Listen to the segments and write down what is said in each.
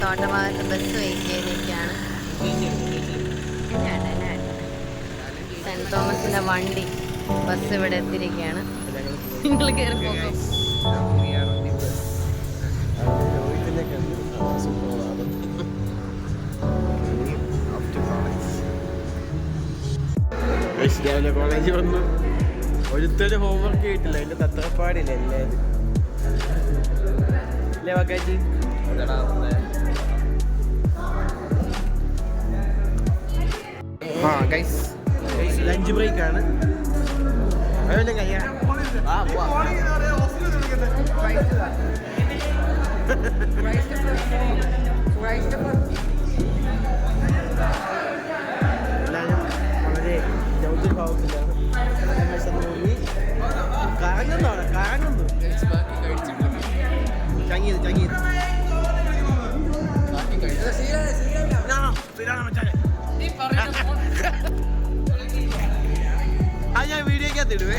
തോട്ടഭാഗത്ത് bus wait ചെയ്തിരിക്കുകയാണ്. Saint തോമസിന്റെ വണ്ടി ബസ് ഇവിടെ എത്തിയിരിക്കുകയാണ്. നിങ്ങൾ കയറി പോകും. രാവിലെ കോളേജിൽ വന്നു. ഒരുത്തരും ഹോംവർക്ക് ചെയ്തിട്ടില്ല. അതിന്റെ തത്രപ്പാടില്ല എല്ലാവരും. അല്ലേ വക്കാച്ചി? ലഞ്ച് ബ്രേക്ക് ആണ്. അതല്ലേ കഴിയാ എല്ലാവരും വളരെ ദൗത്യഭാവത്തിലാണ്. കറങ്ങുന്നതാണ് കറങ്ങുന്നു. ചങ്ങിയത് ചങ്ങിയത് ഞാൻ വീഡിയോക്കകത്ത് ഇടുവേ.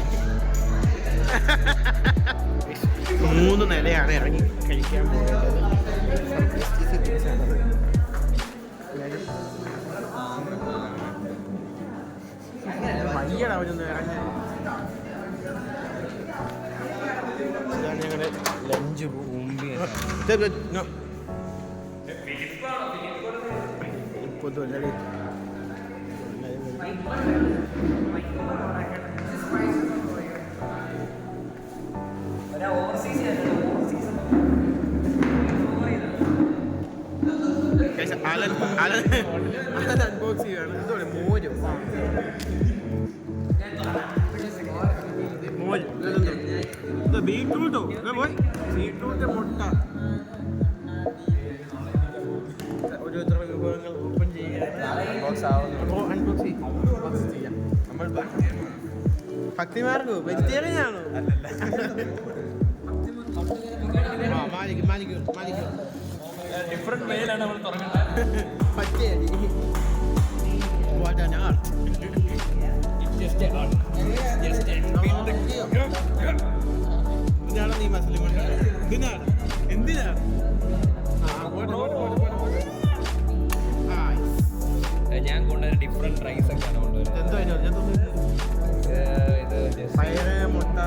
3 നിലയാണ് ഇറങ്ങി കഴിക്കാൻ പോകുന്നത്. മയ്യട അവനൊന്ന് ഇറങ്ങി. ഇതാണ് ഞങ്ങളുടെ ലഞ്ച് പൊതുവല്ലേ. അൺബോക്സ് ചെയ്യാണ്. എന്തോ മോര് മോര് ബീട്രൂട്ടോ പോയി. ബീട്രൂട്ട് മുട്ട ഓരോരുത്തർ വിഭവങ്ങൾ ഓപ്പൺ ചെയ്യാം. നമ്മൾ ഭക്തിമാർഗോ വെജിറ്റേറിയൻ ആണോ? ഡിഫറെന്റ് വേയിലാണ് നമ്മൾ തുടങ്ങുന്നത്. പച്ചയടി ഇതാണ് നീ മസലും കൊണ്ട് ഇതിനാണ് എന്തിനാണ് ഞാൻ കൊണ്ടുവരുന്ന ഡിഫറെന്റ് റൈസ് ഒക്കെയാണ് കൊണ്ടുവരുന്നത്. എന്തോ പയറ് മുട്ട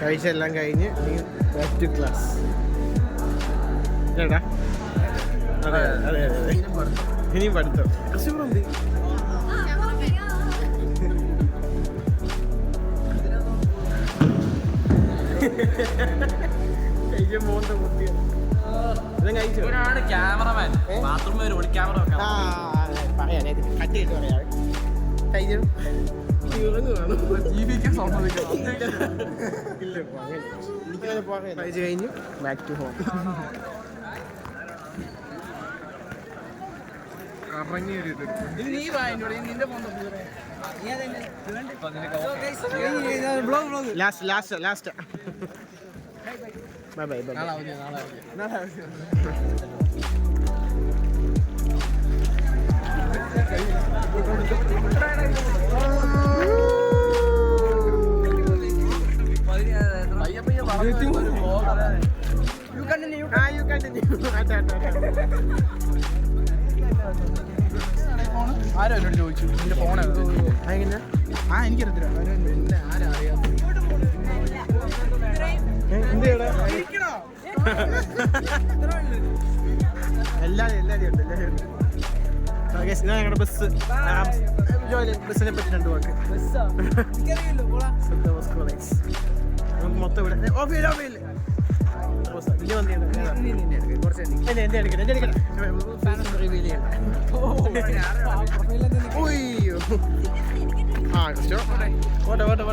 കഴിച്ചെല്ലാം കഴിഞ്ഞ് നീ ബാക്ക് ടു ക്ലാസ്. ചേട്ടാ അതെ അതെ അതെ ഇനിയും പഠിത്തം. കൃഷിപ്പുറം കഴിച്ച മോന്ത കുട്ടിയാണ്. ഇവനാണ് ക്യാമറമാൻ. ബാത്റൂമിൽ ഒരു ക്യാമറ പറയാൻ കട്ടി കിട്ടി പറയാം. കഴിച്ചു ജീവിക്കാൻ സമ്മതിക്കണം. ഇല്ല എനിക്കങ്ങനെ പറയാം. കഴിച്ച് കഴിഞ്ഞ് back to home. Last bye bye bye. ആരോ എന്നോട് ചോദിച്ചു നിന്റെ ഫോൺ എങ്ങനെ? എനിക്കറിയത്തില്ല. ആരാ അറിയാം. എല്ലാവരും ഉണ്ട്. ഞങ്ങളുടെ ബസ് ബസ്സിനെ പറ്റി 2 വാക്ക്. നമുക്ക് മൊത്തം ഇവിടെ റിവീൽ ചെയ്യണം. പോട്ടെ വേറെ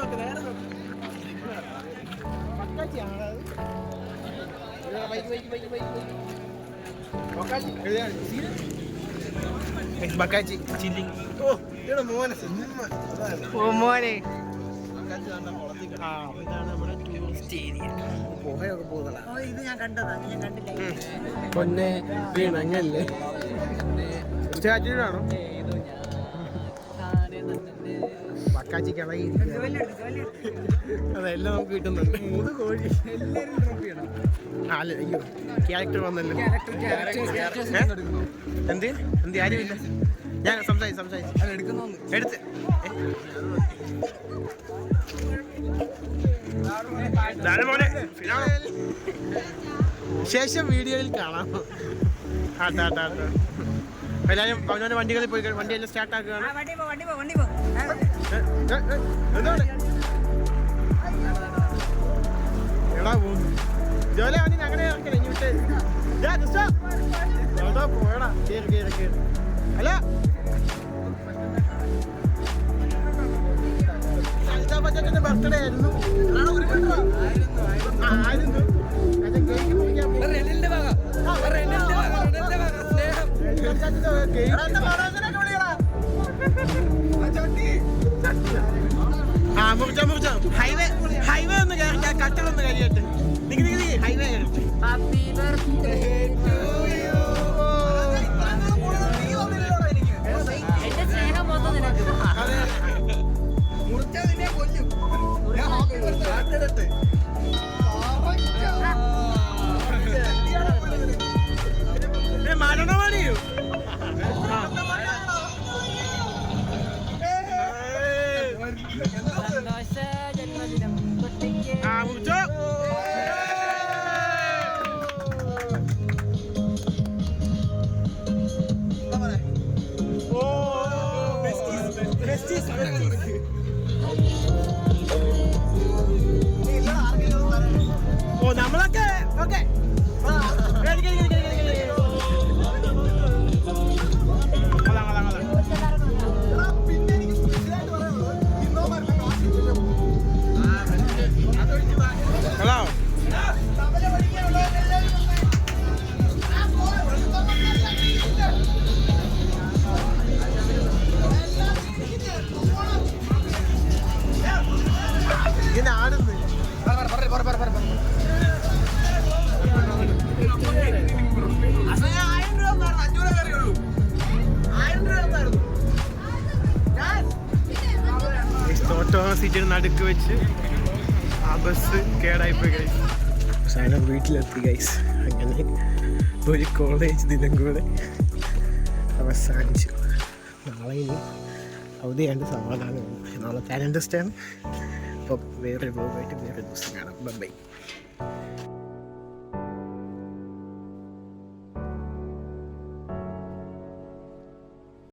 നോക്ക്. ബക്കാച്ചി ചില്ലിങ്. മോനെ ഇതാണ് നമ്മുടെ ടൂറിസ്റ്റ് ഏരിയ. പുകയൊക്കെ പോകുന്നതാണ്. ഇത് ഞാൻ കണ്ടില്ല. പൊന്നെ വീണങ്ങല്ലേ ചാറ്റിയിലാണോ? കാച്ചി കളയി അതെല്ലാം നമുക്ക് കിട്ടുന്നുണ്ട് 3 കോഴി അല്ല അയ്യോ ക്യാരക്ടർ വന്നല്ലോ എന്ത് എന്ത് ആരുമില്ല ഞാൻ സംസാരിച്ചു എടുത്ത് ശേഷം വീഡിയോയിൽ കാണാം എല്ലാവരും അവനവൻ്റെ വണ്ടികളിൽ പോയി വണ്ടിയെല്ലാം സ്റ്റാർട്ട് ആക്കുകയാണ് എടാ പോകുന്നു ജോലി അവന് അങ്ങനെ ഇറക്കണം ഇനി വിട്ട് പോയടാ കേറി അല്ല പച്ചന്റെ ബർത്ത്ഡേ ആയിരുന്നു ആയിരുന്നു കേക്ക് മുറിക്കാൻ മുറിച്ച ഹൈവേ ഒന്ന് കയറി കട്ടിലൊന്ന് കഴിയട്ടെ നിങ്ങ ഹൈവേ കയറി ഹാപ്പി ബർത്ത്ഡേ എന്റെ സ്നേഹം മൊത്തം നിനക്ക് മരണമണിയോ ജന്മദിനം കുട്ടിക്ക് മുറിച്ചോ ഓ നമ്മളൊക്കെ ഓക്കെ ഹലോ ഇങ്ങനെ ആടുന്നു ഓട്ടോ സീറ്റിന് നടുക്ക് വെച്ച് ആ ബസ് കേടായിപ്പോയി ഗൈസ്. സാധനം വീട്ടിലെത്തി ഗൈസ്. അങ്ങനെ ഒരു കോളേജ് ദിനം കൂടെ അവസാനിച്ചു. നാളെ ഇനി അവധിയാണ്ട് സമാധാനമാണ്. നാളെ പാരൻറ്റസ് ഡേ ആണ്. അപ്പോൾ വേറെ ബ്ലോഗായിട്ട് വേറെ ദിവസം കാണാം. ബൈ.